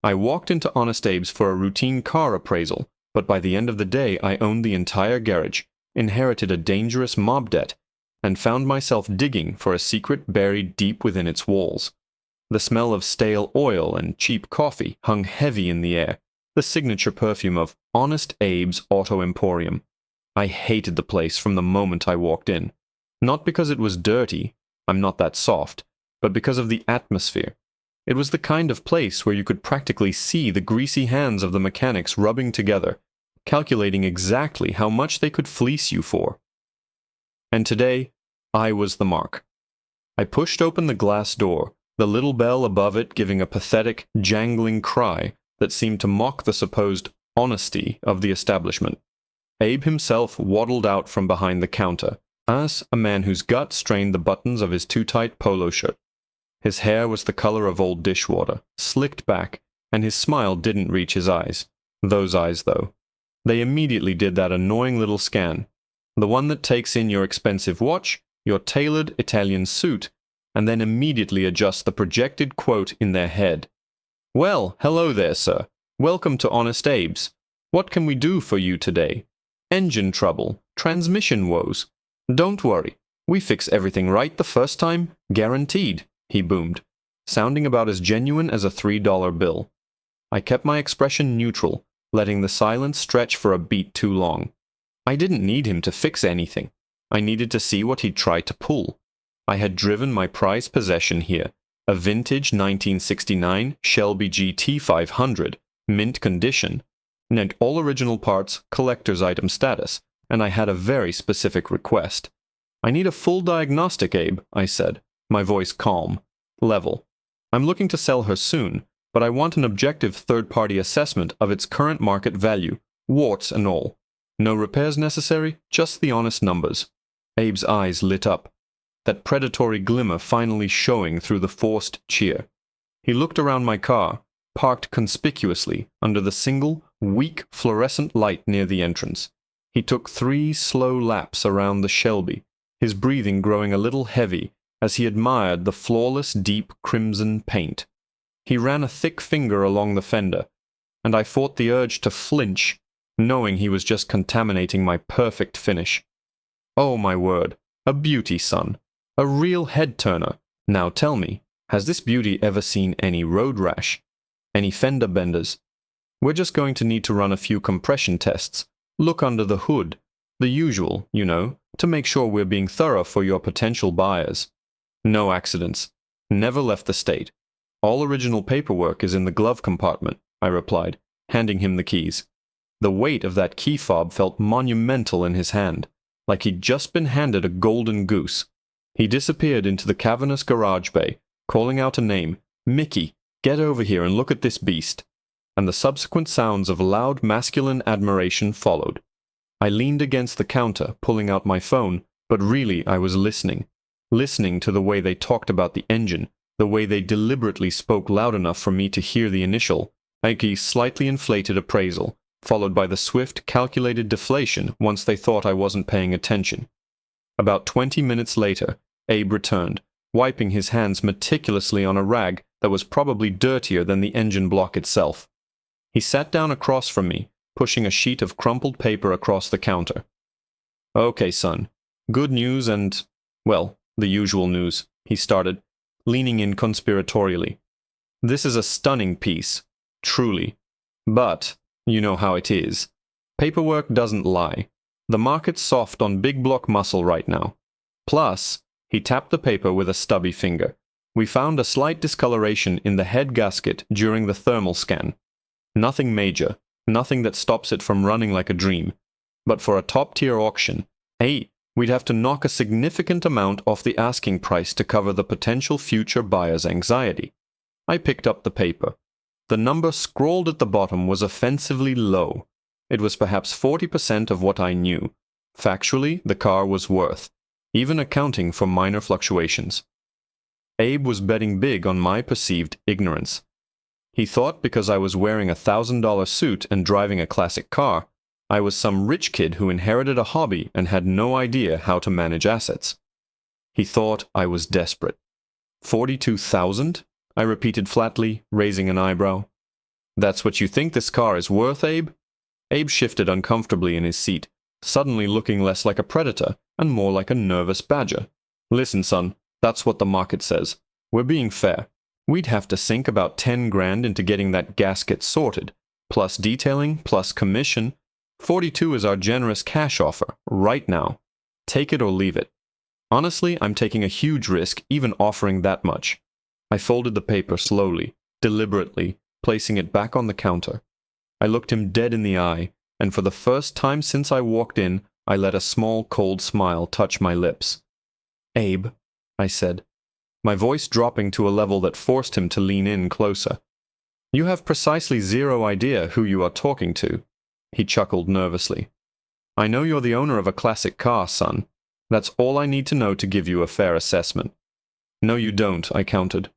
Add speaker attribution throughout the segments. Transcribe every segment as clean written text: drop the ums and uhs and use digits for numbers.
Speaker 1: I walked into Honest Abe's for a routine car appraisal, but by the end of the day I owned the entire garage, inherited a dangerous mob debt, and found myself digging for a secret buried deep within its walls. The smell of stale oil and cheap coffee hung heavy in the air, the signature perfume of Honest Abe's Auto Emporium. I hated the place from the moment I walked in. Not because it was dirty, I'm not that soft, but because of the atmosphere. It was the kind of place where you could practically see the greasy hands of the mechanics rubbing together, calculating exactly how much they could fleece you for. And today, I was the mark. I pushed open the glass door, the little bell above it giving a pathetic, jangling cry that seemed to mock the supposed honesty of the establishment. Abe himself waddled out from behind the counter, as a man whose gut strained the buttons of his too-tight polo shirt. His hair was the color of old dishwater, slicked back, and his smile didn't reach his eyes. Those eyes, though. They immediately did that annoying little scan. The one that takes in your expensive watch, your tailored Italian suit, and then immediately adjusts the projected quote in their head. "Well, hello there, sir. Welcome to Honest Abe's. What can we do for you today? Engine trouble, transmission woes. Don't worry, we fix everything right the first time, guaranteed," he boomed, sounding about as genuine as a $3 bill. I kept my expression neutral, letting the silence stretch for a beat too long. I didn't need him to fix anything. I needed to see what he'd try to pull. I had driven my prized possession here, a vintage 1969 Shelby GT 500, mint condition, and all original parts, collector's item status, and I had a very specific request. "I need a full diagnostic, Abe," I said, my voice calm, level. "I'm looking to sell her soon, but I want an objective third-party assessment of its current market value, warts and all. No repairs necessary, just the honest numbers." Abe's eyes lit up, that predatory glimmer finally showing through the forced cheer. He looked around my car, parked conspicuously under the single, weak fluorescent light near the entrance. He took 3 slow laps around the Shelby, his breathing growing a little heavy as he admired the flawless deep crimson paint. He ran a thick finger along the fender, and I fought the urge to flinch, knowing he was just contaminating my perfect finish. Oh my word, a beauty, son. A real head-turner. Now tell me, has this beauty ever seen any road rash? Any fender benders? We're just going to need to run a few compression tests, look under the hood, the usual, you know, to make sure we're being thorough for your potential buyers. No accidents. Never left the state. All original paperwork is in the glove compartment, I replied, handing him the keys. The weight of that key fob felt monumental in his hand, like he'd just been handed a golden goose. He disappeared into the cavernous garage bay, calling out a name, "Mickey, get over here and look at this beast." And the subsequent sounds of loud masculine admiration followed. I leaned against the counter, pulling out my phone, but really I was listening to the way they talked about the engine, the way they deliberately spoke loud enough for me to hear the initial, Ike's slightly inflated appraisal, followed by the swift, calculated deflation once they thought I wasn't paying attention. About 20 minutes later, Abe returned, wiping his hands meticulously on a rag that was probably dirtier than the engine block itself. He sat down across from me, pushing a sheet of crumpled paper across the counter. "Okay, son. Good news and, well, the usual news," he started, leaning in conspiratorially. "This is a stunning piece, truly. But, you know how it is. Paperwork doesn't lie. The market's soft on big block muscle right now. Plus," he tapped the paper with a stubby finger, "we found a slight discoloration in the head gasket during the thermal scan. Nothing major, nothing that stops it from running like a dream. But for a top-tier auction, hey, we'd have to knock a significant amount off the asking price to cover the potential future buyer's anxiety." I picked up the paper. The number scrawled at the bottom was offensively low. It was perhaps 40% of what I knew. Factually, the car was worth, even accounting for minor fluctuations. Abe was betting big on my perceived ignorance. He thought because I was wearing a $1,000 suit and driving a classic car, I was some rich kid who inherited a hobby and had no idea how to manage assets. He thought I was desperate. 42,000? I repeated flatly, raising an eyebrow. That's what you think this car is worth, Abe? Abe shifted uncomfortably in his seat, suddenly looking less like a predator and more like a nervous badger. Listen, son, that's what the market says. We're being fair. We'd have to sink about 10 grand into getting that gasket sorted, plus detailing, plus commission. 42 is our generous cash offer, right now. Take it or leave it. Honestly, I'm taking a huge risk even offering that much. I folded the paper slowly, deliberately, placing it back on the counter. I looked him dead in the eye, and for the first time since I walked in, I let a small, cold smile touch my lips. Abe, I said, my voice dropping to a level that forced him to lean in closer. You have precisely zero idea who you are talking to. He chuckled nervously. I know you're the owner of a classic car, son. That's all I need to know to give you a fair assessment. No, you don't, I countered.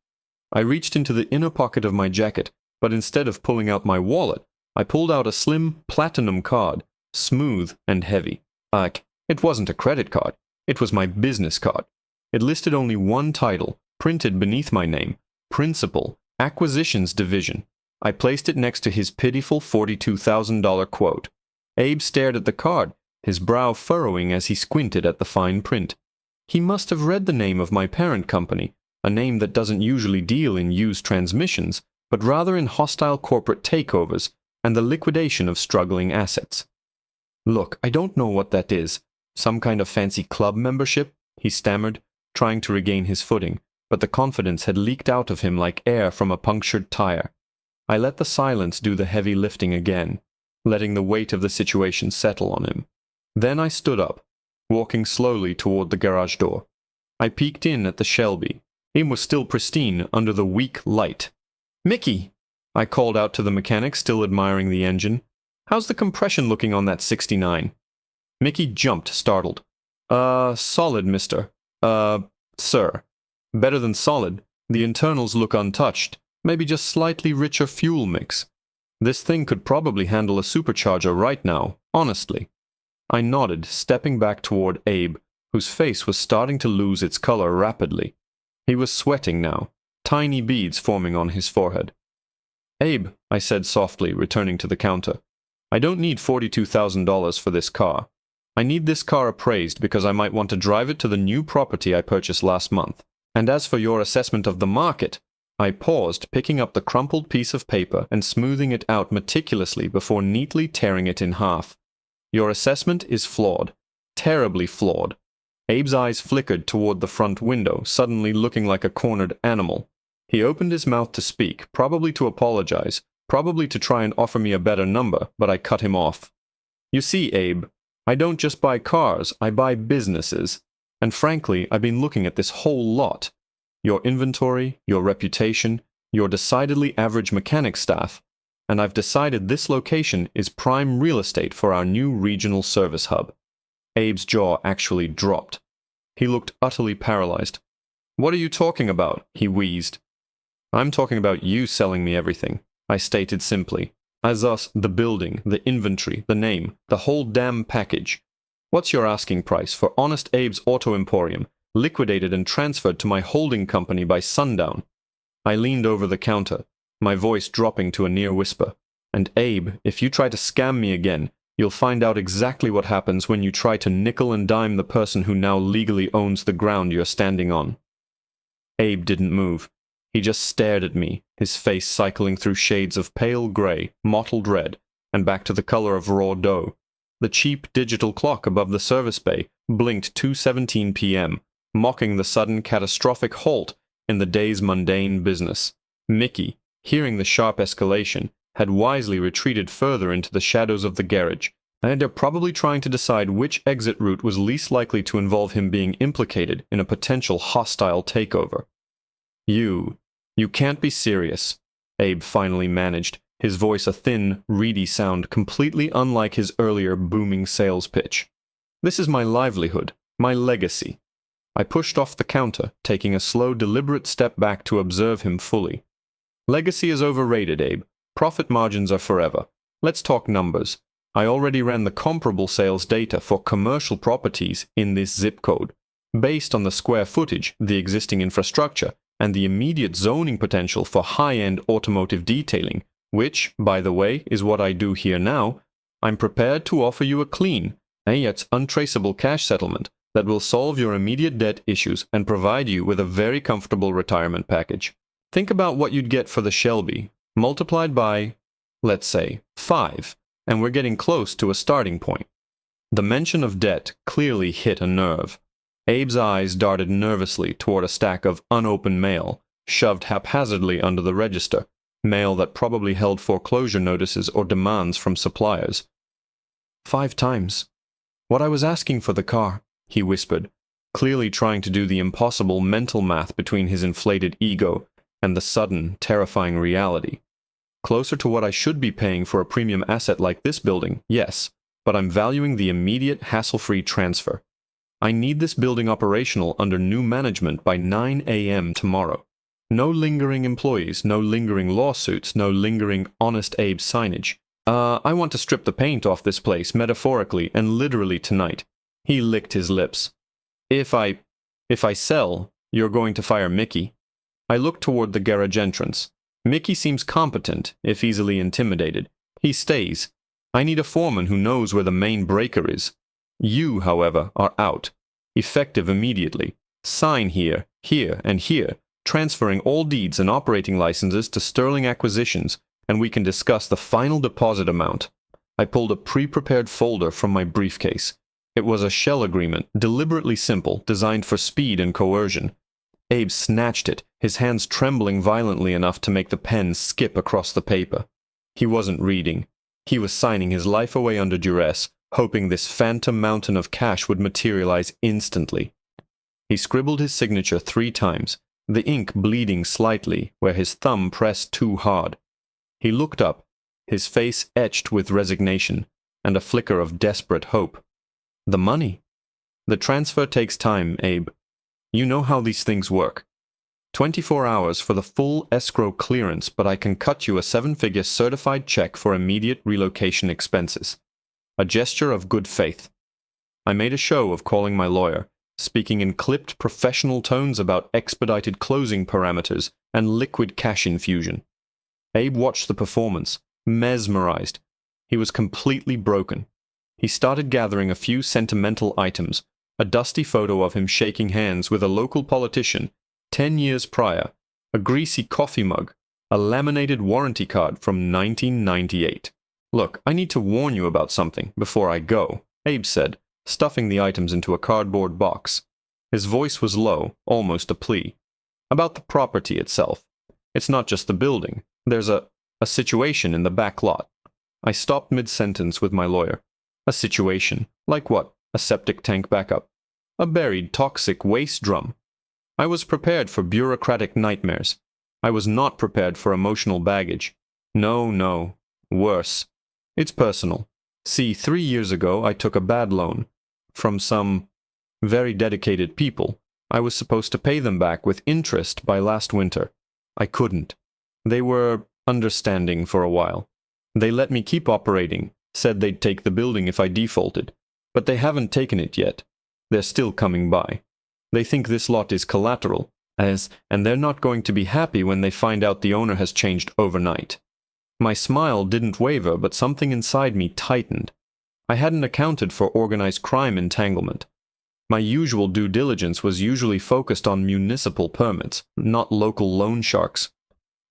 Speaker 1: I reached into the inner pocket of my jacket, but instead of pulling out my wallet, I pulled out a slim platinum card, smooth and heavy. It wasn't a credit card. It was my business card. It listed only one title, printed beneath my name, Principal, Acquisitions Division. I placed it next to his pitiful $42,000 quote. Abe stared at the card, his brow furrowing as he squinted at the fine print. He must have read the name of my parent company, a name that doesn't usually deal in used transmissions, but rather in hostile corporate takeovers and the liquidation of struggling assets. Look, I don't know what that is. Some kind of fancy club membership? He stammered, trying to regain his footing, but the confidence had leaked out of him like air from a punctured tire. I let the silence do the heavy lifting again, letting the weight of the situation settle on him. Then I stood up, walking slowly toward the garage door. I peeked in at the Shelby. It was still pristine under the weak light. "Mickey!" I called out to the mechanic, still admiring the engine. "How's the compression looking on that 69? Mickey jumped, startled. Solid, mister. Sir. Better than solid. The internals look untouched. Maybe just slightly richer fuel mix. This thing could probably handle a supercharger right now, honestly." I nodded, stepping back toward Abe, whose face was starting to lose its color rapidly. He was sweating now, tiny beads forming on his forehead. "Abe," I said softly, returning to the counter, "I don't need $42,000 for this car. I need this car appraised because I might want to drive it to the new property I purchased last month. And as for your assessment of the market," I paused, picking up the crumpled piece of paper and smoothing it out meticulously before neatly tearing it in half. "Your assessment is flawed. Terribly flawed." Abe's eyes flickered toward the front window, suddenly looking like a cornered animal. He opened his mouth to speak, probably to apologize, probably to try and offer me a better number, but I cut him off. "You see, Abe, I don't just buy cars, I buy businesses. And frankly, I've been looking at this whole lot. Your inventory, your reputation, your decidedly average mechanic staff, and I've decided this location is prime real estate for our new regional service hub." Abe's jaw actually dropped. He looked utterly paralyzed. "What are you talking about?" he wheezed. "I'm talking about you selling me everything," I stated simply. "As us, the building, the inventory, the name, the whole damn package. What's your asking price for Honest Abe's Auto Emporium, liquidated and transferred to my holding company by sundown?" I leaned over the counter, my voice dropping to a near whisper. "And Abe, if you try to scam me again, you'll find out exactly what happens when you try to nickel and dime the person who now legally owns the ground you're standing on." Abe didn't move. He just stared at me, his face cycling through shades of pale gray, mottled red, and back to the color of raw dough. The cheap digital clock above the service bay blinked 2:17 p.m., mocking the sudden catastrophic halt in the day's mundane business. Mickey, hearing the sharp escalation, had wisely retreated further into the shadows of the garage, and they're probably trying to decide which exit route was least likely to involve him being implicated in a potential hostile takeover. You can't be serious," Abe finally managed, his voice a thin, reedy sound completely unlike his earlier booming sales pitch. "This is my livelihood, my legacy." I pushed off the counter, taking a slow, deliberate step back to observe him fully. "Legacy is overrated, Abe. Profit margins are forever. Let's talk numbers. I already ran the comparable sales data for commercial properties in this zip code. Based on the square footage, the existing infrastructure, and the immediate zoning potential for high-end automotive detailing, which, by the way, is what I do here now, I'm prepared to offer you a clean, and yet untraceable cash settlement that will solve your immediate debt issues and provide you with a very comfortable retirement package. Think about what you'd get for the Shelby, multiplied by, let's say, 5, and we're getting close to a starting point. The mention of debt clearly hit a nerve. Abe's eyes darted nervously toward a stack of unopened mail, shoved haphazardly under the register, mail that probably held foreclosure notices or demands from suppliers. 5 times. What I was asking for the car, he whispered, clearly trying to do the impossible mental math between his inflated ego and the sudden, terrifying reality. Closer to what I should be paying for a premium asset like this building, yes, but I'm valuing the immediate, hassle-free transfer. I need this building operational under new management by 9 a.m. tomorrow. No lingering employees, no lingering lawsuits, no lingering Honest Abe signage. I want to strip the paint off this place metaphorically and literally tonight. He licked his lips. If I sell, you're going to fire Mickey. I looked toward the garage entrance. Mickey seems competent, if easily intimidated. He stays. I need a foreman who knows where the main breaker is. You, however, are out. Effective immediately. Sign here, here, and here, transferring all deeds and operating licenses to Sterling Acquisitions, and we can discuss the final deposit amount. I pulled a pre-prepared folder from my briefcase. It was a shell agreement, deliberately simple, designed for speed and coercion. Abe snatched it, his hands trembling violently enough to make the pen skip across the paper. He wasn't reading. He was signing his life away under duress, hoping this phantom mountain of cash would materialize instantly. He scribbled his signature 3 times, the ink bleeding slightly where his thumb pressed too hard. He looked up, his face etched with resignation and a flicker of desperate hope. The money. The transfer takes time, Abe. You know how these things work. 24 hours for the full escrow clearance, but I can cut you a 7-figure certified check for immediate relocation expenses. A gesture of good faith. I made a show of calling my lawyer, speaking in clipped professional tones about expedited closing parameters and liquid cash infusion. Abe watched the performance, mesmerized. He was completely broken. He started gathering a few sentimental items, a dusty photo of him shaking hands with a local politician 10 years prior, a greasy coffee mug, a laminated warranty card from 1998. Look, I need to warn you about something before I go, Abe said, stuffing the items into a cardboard box. His voice was low, almost a plea. About the property itself. It's not just the building. There's a situation in the back lot. I stopped mid-sentence with my lawyer. A situation? Like what? A septic tank backup? A buried toxic waste drum? I was prepared for bureaucratic nightmares. I was not prepared for emotional baggage. No. Worse. It's personal. See, 3 years ago I took a bad loan. From some very dedicated people. I was supposed to pay them back with interest by last winter. I couldn't. They were understanding for a while. They let me keep operating, said they'd take the building if I defaulted. But they haven't taken it yet. They're still coming by. They think this lot is collateral, and they're not going to be happy when they find out the owner has changed overnight. My smile didn't waver, but something inside me tightened. I hadn't accounted for organized crime entanglement. My usual due diligence was usually focused on municipal permits, not local loan sharks.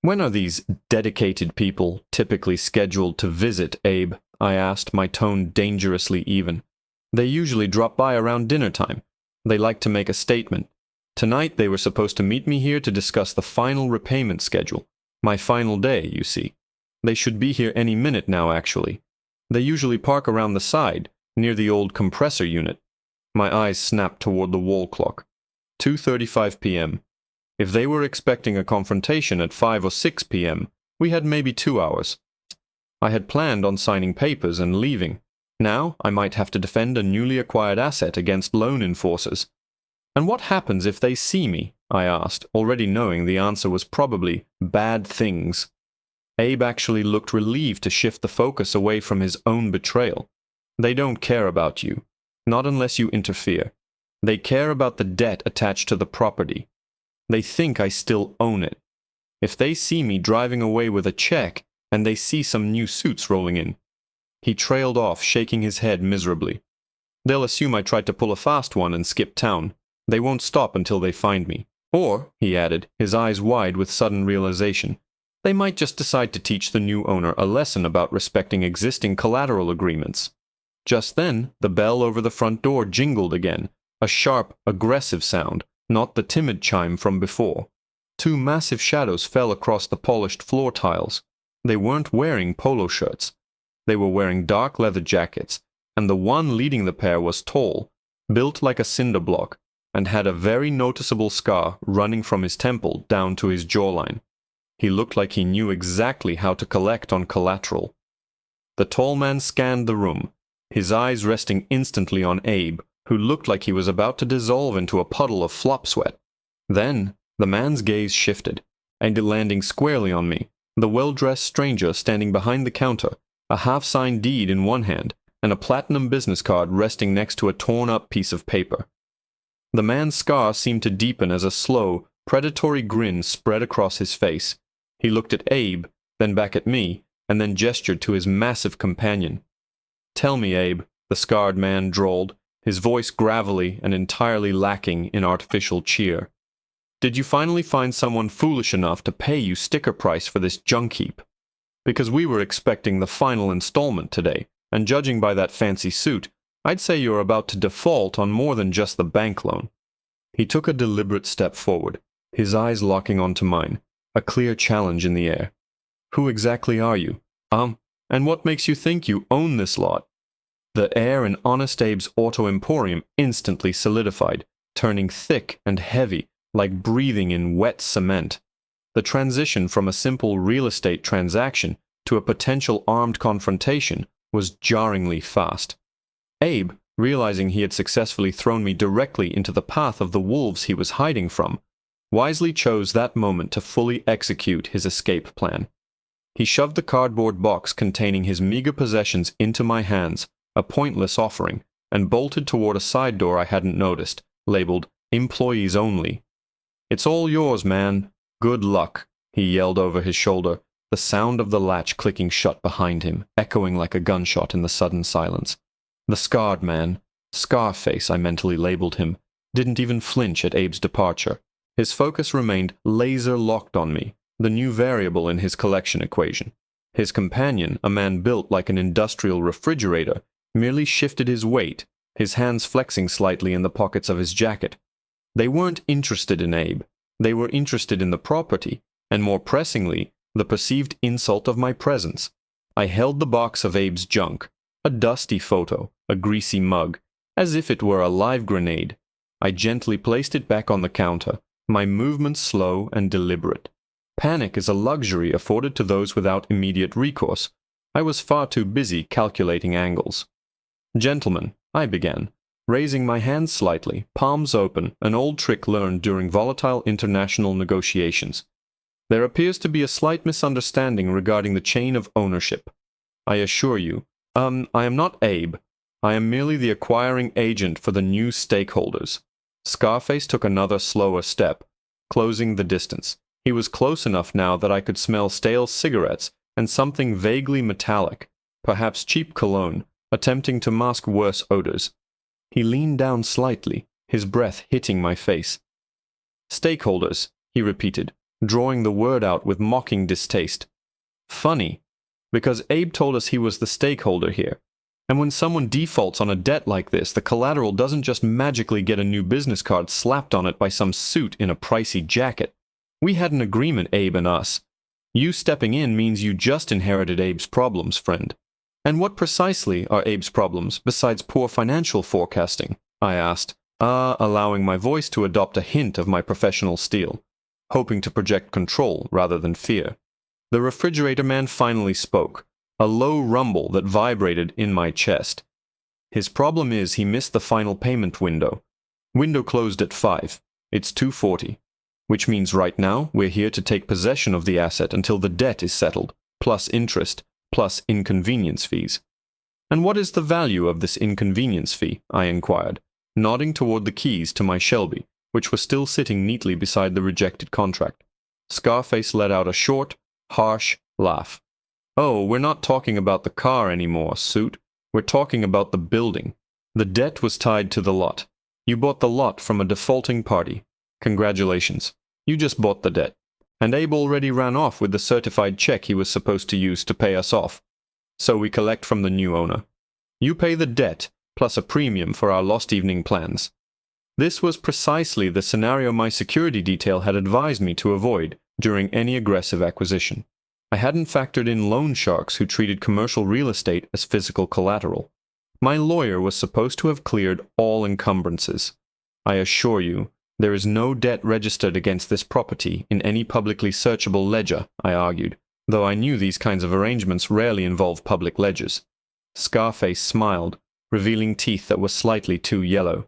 Speaker 1: When are these dedicated people typically scheduled to visit, Abe? I asked, my tone dangerously even. They usually drop by around dinner time. They like to make a statement. Tonight they were supposed to meet me here to discuss the final repayment schedule. My final day, you see. They should be here any minute now, actually. They usually park around the side, near the old compressor unit. My eyes snapped toward the wall clock. 2:35 p.m. If they were expecting a confrontation at 5 or 6 p.m., we had maybe 2 hours. I had planned on signing papers and leaving. Now I might have to defend a newly acquired asset against loan enforcers. And what happens if they see me? I asked, already knowing the answer was probably bad things. Abe actually looked relieved to shift the focus away from his own betrayal. They don't care about you. Not unless you interfere. They care about the debt attached to the property. They think I still own it. If they see me driving away with a check, and they see some new suits rolling in." He trailed off, shaking his head miserably. "They'll assume I tried to pull a fast one and skip town. They won't stop until they find me. Or," he added, his eyes wide with sudden realization, "they might just decide to teach the new owner a lesson about respecting existing collateral agreements." Just then, the bell over the front door jingled again, a sharp, aggressive sound, not the timid chime from before. Two massive shadows fell across the polished floor tiles. They weren't wearing polo shirts. They were wearing dark leather jackets, and the one leading the pair was tall, built like a cinder block, and had a very noticeable scar running from his temple down to his jawline. He looked like he knew exactly how to collect on collateral. The tall man scanned the room, his eyes resting instantly on Abe, who looked like he was about to dissolve into a puddle of flop sweat. Then, the man's gaze shifted, and landing squarely on me, the well-dressed stranger standing behind the counter, a half-signed deed in one hand, and a platinum business card resting next to a torn-up piece of paper. The man's scar seemed to deepen as a slow, predatory grin spread across his face. He looked at Abe, then back at me, and then gestured to his massive companion. "Tell me, Abe," the scarred man drawled, his voice gravelly and entirely lacking in artificial cheer. "Did you finally find someone foolish enough to pay you sticker price for this junk heap? Because we were expecting the final installment today, and judging by that fancy suit, I'd say you're about to default on more than just the bank loan." He took a deliberate step forward, his eyes locking onto mine, a clear challenge in the air. "Who exactly are you? And what makes you think you own this lot?" The air in Honest Abe's auto emporium instantly solidified, turning thick and heavy, like breathing in wet cement. The transition from a simple real estate transaction to a potential armed confrontation was jarringly fast. Abe, realizing he had successfully thrown me directly into the path of the wolves he was hiding from, wisely chose that moment to fully execute his escape plan. He shoved the cardboard box containing his meager possessions into my hands, a pointless offering, and bolted toward a side door I hadn't noticed, labeled "Employees Only." "It's all yours, man. Good luck," he yelled over his shoulder, the sound of the latch clicking shut behind him, echoing like a gunshot in the sudden silence. The scarred man, Scarface I mentally labeled him, didn't even flinch at Abe's departure. His focus remained laser-locked on me, the new variable in his collection equation. His companion, a man built like an industrial refrigerator, merely shifted his weight, his hands flexing slightly in the pockets of his jacket. They weren't interested in Abe. They were interested in the property, and more pressingly, the perceived insult of my presence. I held the box of Abe's junk, a dusty photo, a greasy mug, as if it were a live grenade. I gently placed it back on the counter, my movements slow and deliberate. Panic is a luxury afforded to those without immediate recourse. I was far too busy calculating angles. "Gentlemen," I began, raising my hands slightly, palms open, an old trick learned during volatile international negotiations. "There appears to be a slight misunderstanding regarding the chain of ownership. I assure you, I am not Abe. I am merely the acquiring agent for the new stakeholders." Scarface took another slower step, closing the distance. He was close enough now that I could smell stale cigarettes and something vaguely metallic, perhaps cheap cologne, attempting to mask worse odors. He leaned down slightly, his breath hitting my face. "Stakeholders," he repeated, drawing the word out with mocking distaste. "Funny, because Abe told us he was the stakeholder here. And when someone defaults on a debt like this, the collateral doesn't just magically get a new business card slapped on it by some suit in a pricey jacket. We had an agreement, Abe and us. You stepping in means you just inherited Abe's problems, friend." "And what precisely are Abe's problems, besides poor financial forecasting?" I asked, allowing my voice to adopt a hint of my professional steel, hoping to project control rather than fear. The refrigerator man finally spoke, a low rumble that vibrated in my chest. "His problem is he missed the final payment window. Window closed at 5. It's 2:40. Which means right now we're here to take possession of the asset until the debt is settled, plus interest, plus inconvenience fees." "And what is the value of this inconvenience fee?" I inquired, nodding toward the keys to my Shelby, which was still sitting neatly beside the rejected contract. Scarface let out a short, harsh laugh. Oh, we're not talking about the car anymore, Suit. We're talking about the building. The debt was tied to the lot. You bought the lot from a defaulting party. Congratulations. You just bought the debt. And Abe already ran off with the certified check he was supposed to use to pay us off. So we collect from the new owner. You pay the debt, plus a premium for our lost evening plans. This was precisely the scenario my security detail had advised me to avoid during any aggressive acquisition. I hadn't factored in loan sharks who treated commercial real estate as physical collateral. My lawyer was supposed to have cleared all encumbrances. I assure you, there is no debt registered against this property in any publicly searchable ledger, I argued, though I knew these kinds of arrangements rarely involve public ledgers. Scarface smiled, revealing teeth that were slightly too yellow.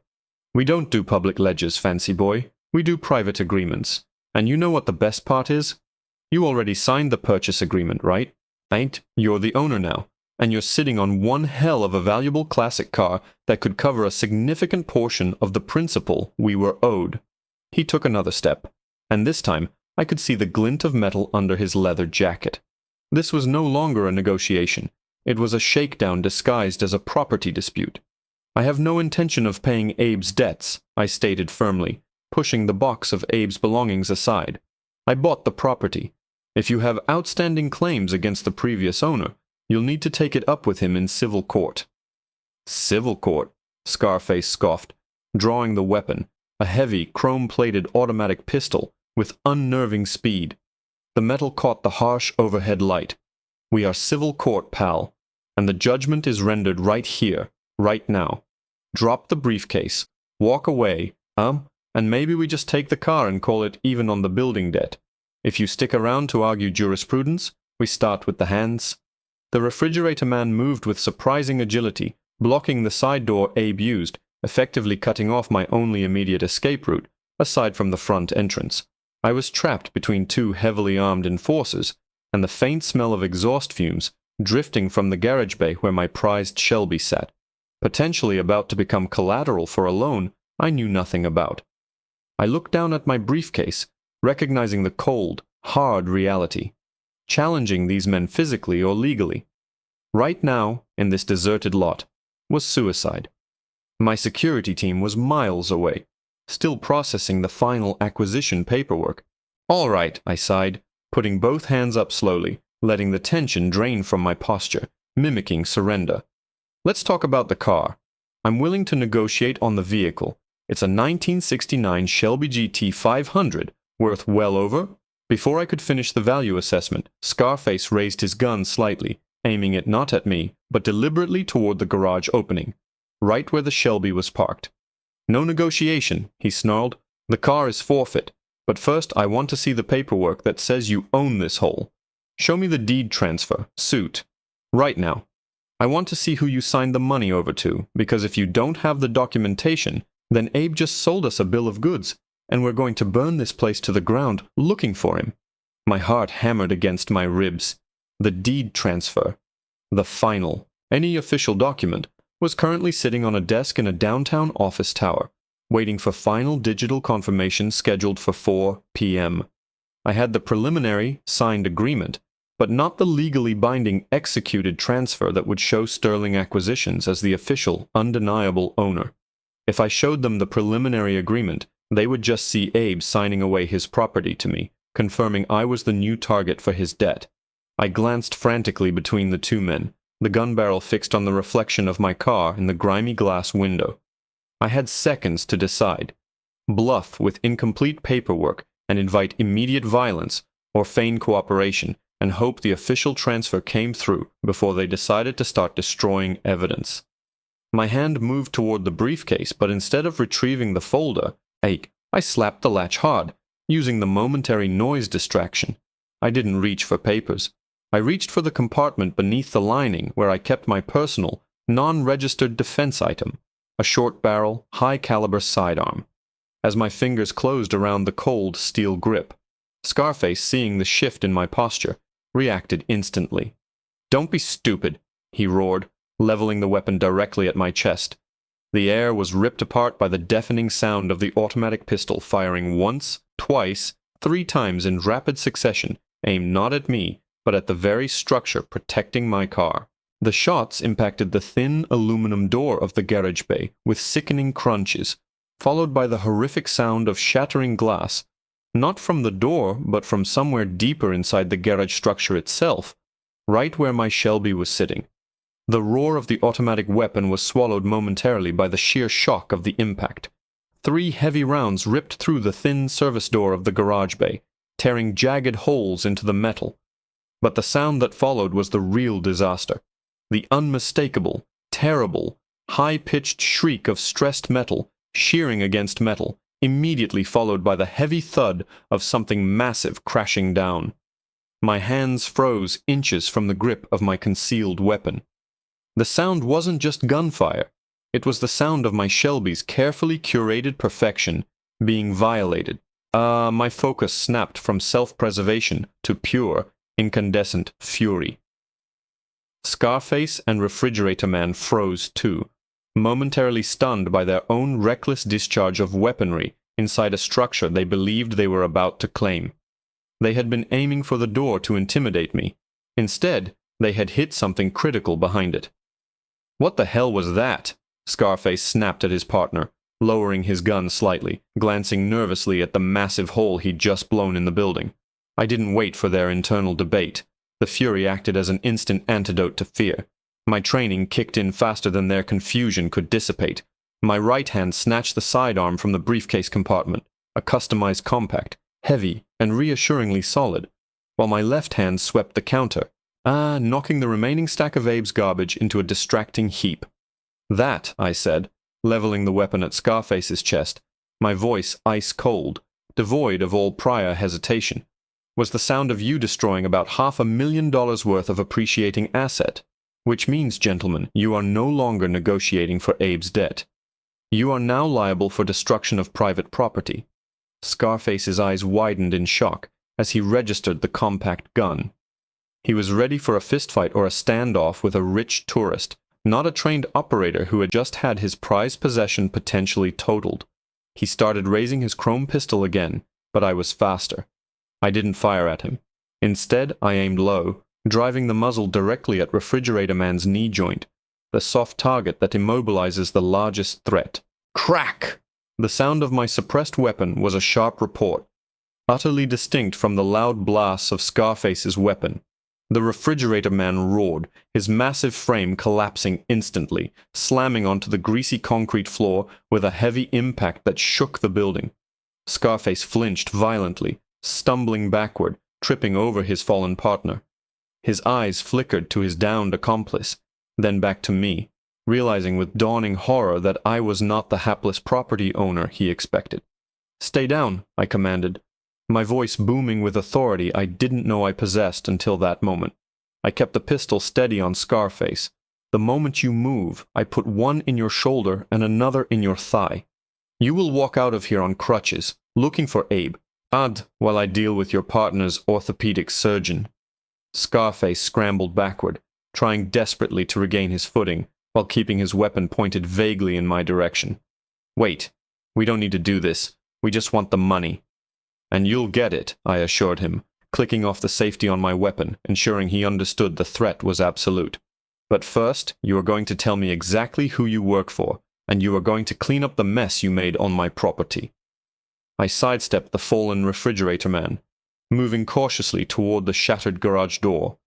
Speaker 1: We don't do public ledgers, fancy boy. We do private agreements. And you know what the best part is? You already signed the purchase agreement, right? Ain't? You're the owner now, and you're sitting on one hell of a valuable classic car that could cover a significant portion of the principal we were owed. He took another step, and this time I could see the glint of metal under his leather jacket. This was no longer a negotiation. It was a shakedown disguised as a property dispute. I have no intention of paying Abe's debts, I stated firmly, pushing the box of Abe's belongings aside. I bought the property. If you have outstanding claims against the previous owner, you'll need to take it up with him in civil court. Civil court? Scarface scoffed, drawing the weapon, a heavy, chrome-plated automatic pistol with unnerving speed. The metal caught the harsh overhead light. We are civil court, pal, and the judgment is rendered right here, right now. Drop the briefcase, walk away, and maybe we just take the car and call it even on the building debt. If you stick around to argue jurisprudence, we start with the hands. The refrigerator man moved with surprising agility, blocking the side door Abe used, effectively cutting off my only immediate escape route, aside from the front entrance. I was trapped between two heavily armed enforcers, and the faint smell of exhaust fumes drifting from the garage bay where my prized Shelby sat, potentially about to become collateral for a loan I knew nothing about. I looked down at my briefcase, recognizing the cold, hard reality, challenging these men physically or legally. Right now, in this deserted lot, was suicide. My security team was miles away, still processing the final acquisition paperwork. All right, I sighed, putting both hands up slowly, letting the tension drain from my posture, mimicking surrender. Let's talk about the car. I'm willing to negotiate on the vehicle. It's a 1969 Shelby GT 500, worth well over. Before I could finish the value assessment, Scarface raised his gun slightly, aiming it not at me, but deliberately toward the garage opening, right where the Shelby was parked. No negotiation, he snarled. The car is forfeit, but first I want to see the paperwork that says you own this hole. Show me the deed transfer, Suit. Right now. I want to see who you signed the money over to, because if you don't have the documentation, then Abe just sold us a bill of goods, and we're going to burn this place to the ground looking for him. My heart hammered against my ribs. The deed transfer, the final, any official document, was currently sitting on a desk in a downtown office tower, waiting for final digital confirmation scheduled for 4 p.m. I had the preliminary, signed agreement, but not the legally binding executed transfer that would show Sterling Acquisitions as the official, undeniable owner. If I showed them the preliminary agreement, they would just see Abe signing away his property to me, confirming I was the new target for his debt. I glanced frantically between the two men, the gun barrel fixed on the reflection of my car in the grimy glass window. I had seconds to decide. Bluff with incomplete paperwork and invite immediate violence, or feign cooperation and hope the official transfer came through before they decided to start destroying evidence. My hand moved toward the briefcase, but instead of retrieving the folder, I slapped the latch hard, using the momentary noise distraction. I didn't reach for papers. I reached for the compartment beneath the lining where I kept my personal, non-registered defense item, a short-barrel, high-caliber sidearm. As my fingers closed around the cold steel grip, Scarface, seeing the shift in my posture, reacted instantly. "Don't be stupid," he roared, leveling the weapon directly at my chest. The air was ripped apart by the deafening sound of the automatic pistol firing once, twice, 3 times in rapid succession, aimed not at me, but at the very structure protecting my car. The shots impacted the thin aluminum door of the garage bay with sickening crunches, followed by the horrific sound of shattering glass, not from the door, but from somewhere deeper inside the garage structure itself, right where my Shelby was sitting. The roar of the automatic weapon was swallowed momentarily by the sheer shock of the impact. 3 heavy rounds ripped through the thin service door of the garage bay, tearing jagged holes into the metal. But the sound that followed was the real disaster. The unmistakable, terrible, high-pitched shriek of stressed metal shearing against metal, immediately followed by the heavy thud of something massive crashing down. My hands froze inches from the grip of my concealed weapon. The sound wasn't just gunfire. It was the sound of my Shelby's carefully curated perfection being violated. My focus snapped from self-preservation to pure, incandescent fury. Scarface and Refrigerator Man froze too, momentarily stunned by their own reckless discharge of weaponry inside a structure they believed they were about to claim. They had been aiming for the door to intimidate me. Instead, they had hit something critical behind it. "What the hell was that?" Scarface snapped at his partner, lowering his gun slightly, glancing nervously at the massive hole he'd just blown in the building. I didn't wait for their internal debate. The fury acted as an instant antidote to fear. My training kicked in faster than their confusion could dissipate. My right hand snatched the sidearm from the briefcase compartment, a customized compact, heavy and reassuringly solid, while my left hand swept the counter, knocking the remaining stack of Abe's garbage into a distracting heap. "That," I said, leveling the weapon at Scarface's chest, my voice ice-cold, devoid of all prior hesitation, "was the sound of you destroying about $500,000 worth of appreciating asset. Which means, gentlemen, you are no longer negotiating for Abe's debt. You are now liable for destruction of private property." Scarface's eyes widened in shock as he registered the compact gun. He was ready for a fistfight or a standoff with a rich tourist, not a trained operator who had just had his prized possession potentially totaled. He started raising his chrome pistol again, but I was faster. I didn't fire at him. Instead, I aimed low, driving the muzzle directly at Refrigerator Man's knee joint, the soft target that immobilizes the largest threat. Crack! The sound of my suppressed weapon was a sharp report, utterly distinct from the loud blasts of Scarface's weapon. The Refrigerator Man roared, his massive frame collapsing instantly, slamming onto the greasy concrete floor with a heavy impact that shook the building. Scarface flinched violently, stumbling backward, tripping over his fallen partner. His eyes flickered to his downed accomplice, then back to me, realizing with dawning horror that I was not the hapless property owner he expected. "Stay down," I commanded, my voice booming with authority I didn't know I possessed until that moment. I kept the pistol steady on Scarface. "The moment you move, I put one in your shoulder and another in your thigh. You will walk out of here on crutches, looking for Abe, while I deal with your partner's orthopedic surgeon." Scarface scrambled backward, trying desperately to regain his footing, while keeping his weapon pointed vaguely in my direction. "Wait, we don't need to do this. We just want the money." "And you'll get it," I assured him, clicking off the safety on my weapon, ensuring he understood the threat was absolute. "But first, you are going to tell me exactly who you work for, and you are going to clean up the mess you made on my property." I sidestepped the fallen Refrigerator Man, moving cautiously toward the shattered garage door.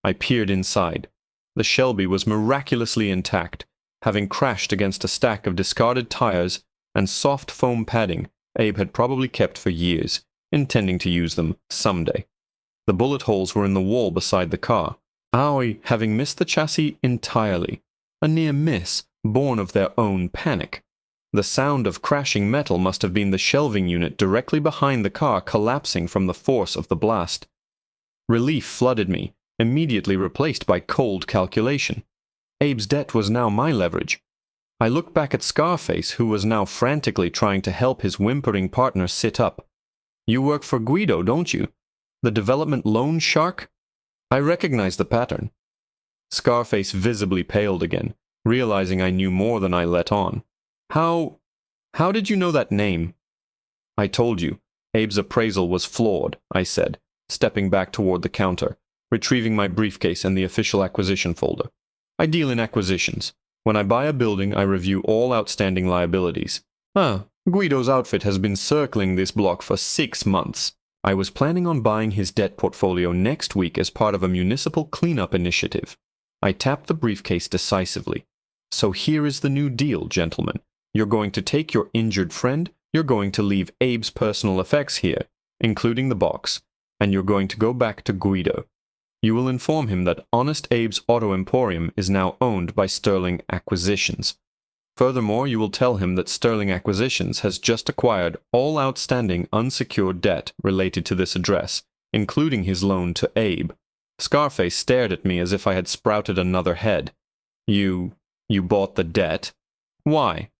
Speaker 1: I peered inside. The Shelby was miraculously intact, having crashed against a stack of discarded tires and soft foam padding Abe had probably kept for years, intending to use them someday. The bullet holes were in the wall beside the car, I having missed the chassis entirely, a near miss born of their own panic. The sound of crashing metal must have been the shelving unit directly behind the car collapsing from the force of the blast. Relief flooded me, immediately replaced by cold calculation. Abe's debt was now my leverage. I looked back at Scarface, who was now frantically trying to help his whimpering partner sit up. "You work for Guido, don't you? The development loan shark?" I recognized the pattern. Scarface visibly paled again, realizing I knew more than I let on. How did you know that name?" "I told you, Abe's appraisal was flawed," I said, stepping back toward the counter, retrieving my briefcase and the official acquisition folder. I deal in acquisitions. When I buy a building, I review all outstanding liabilities. Guido's outfit has been circling this block for 6 months. I was planning on buying his debt portfolio next week as part of a municipal cleanup initiative. I tapped the briefcase decisively. So here is the new deal, gentlemen. You're going to take your injured friend, you're going to leave Abe's personal effects here, including the box, and you're going to go back to Guido. You will inform him that Honest Abe's Auto Emporium is now owned by Sterling Acquisitions. Furthermore, you will tell him that Sterling Acquisitions has just acquired all outstanding unsecured debt related to this address, including his loan to Abe. Scarface stared at me as if I had sprouted another head. You bought the debt? Why?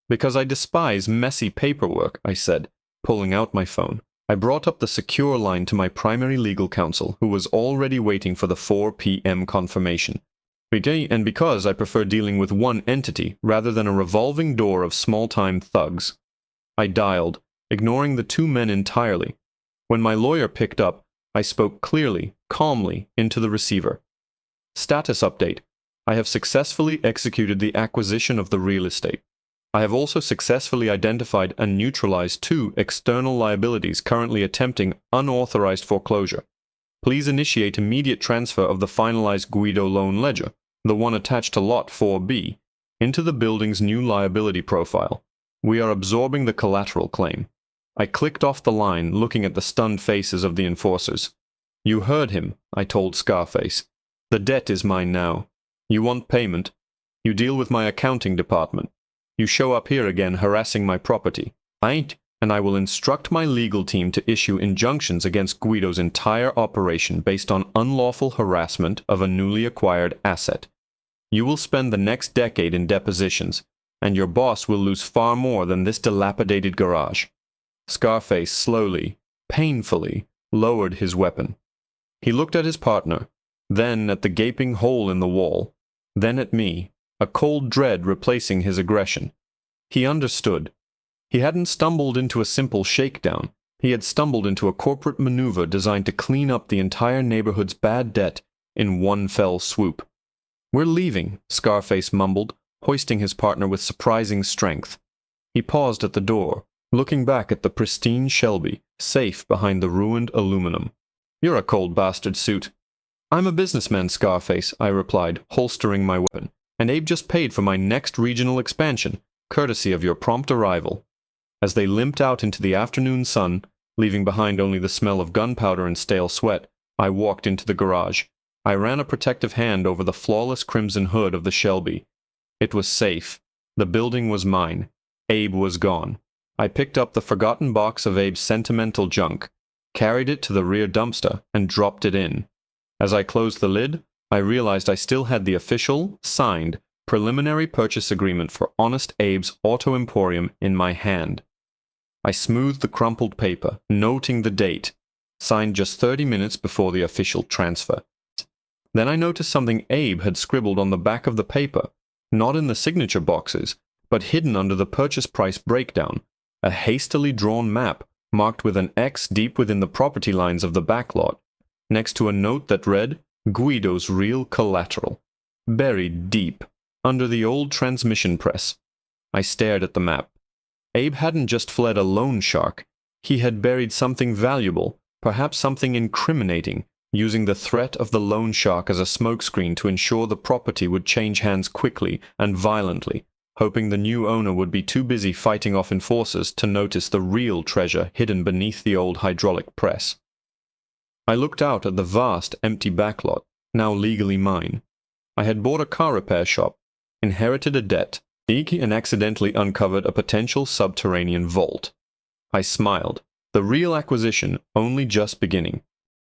Speaker 1: Because I despise messy paperwork, I said, pulling out my phone. I brought up the secure line to my primary legal counsel, who was already waiting for the 4 p.m. confirmation. And because I prefer dealing with one entity rather than a revolving door of small-time thugs. I dialed, ignoring the 2 men entirely. When my lawyer picked up, I spoke clearly, calmly, into the receiver. Status update. I have successfully executed the acquisition of the real estate. I have also successfully identified and neutralized 2 external liabilities currently attempting unauthorized foreclosure. Please initiate immediate transfer of the finalized Guido loan ledger, the one attached to Lot 4B, into the building's new liability profile. We are absorbing the collateral claim. I clicked off the line, looking at the stunned faces of the enforcers. You heard him, I told Scarface. The debt is mine now. You want payment? You deal with my accounting department. You show up here again harassing my property. And I will instruct my legal team to issue injunctions against Guido's entire operation based on unlawful harassment of a newly acquired asset. You will spend the next decade in depositions, and your boss will lose far more than this dilapidated garage. Scarface slowly, painfully, lowered his weapon. He looked at his partner, then at the gaping hole in the wall, then at me, a cold dread replacing his aggression. He understood. He hadn't stumbled into a simple shakedown. He had stumbled into a corporate maneuver designed to clean up the entire neighborhood's bad debt in one fell swoop. We're leaving, Scarface mumbled, hoisting his partner with surprising strength. He paused at the door, looking back at the pristine Shelby, safe behind the ruined aluminum. You're a cold bastard, Suit. I'm a businessman, Scarface, I replied, holstering my weapon, and Abe just paid for my next regional expansion, courtesy of your prompt arrival. As they limped out into the afternoon sun, leaving behind only the smell of gunpowder and stale sweat, I walked into the garage. I ran a protective hand over the flawless crimson hood of the Shelby. It was safe. The building was mine. Abe was gone. I picked up the forgotten box of Abe's sentimental junk, carried it to the rear dumpster, and dropped it in. As I closed the lid, I realized I still had the official, signed, preliminary purchase agreement for Honest Abe's Auto Emporium in my hand. I smoothed the crumpled paper, noting the date, signed just 30 minutes before the official transfer. Then I noticed something Abe had scribbled on the back of the paper, not in the signature boxes, but hidden under the purchase price breakdown, a hastily drawn map marked with an X deep within the property lines of the backlot, next to a note that read, Guido's real collateral, buried deep, under the old transmission press. I stared at the map. Abe hadn't just fled a loan shark. He had buried something valuable, perhaps something incriminating, using the threat of the loan shark as a smokescreen to ensure the property would change hands quickly and violently, hoping the new owner would be too busy fighting off enforcers to notice the real treasure hidden beneath the old hydraulic press. I looked out at the vast, empty backlot, now legally mine. I had bought a car repair shop, inherited a debt, and accidentally uncovered a potential subterranean vault. I smiled. The real acquisition only just beginning.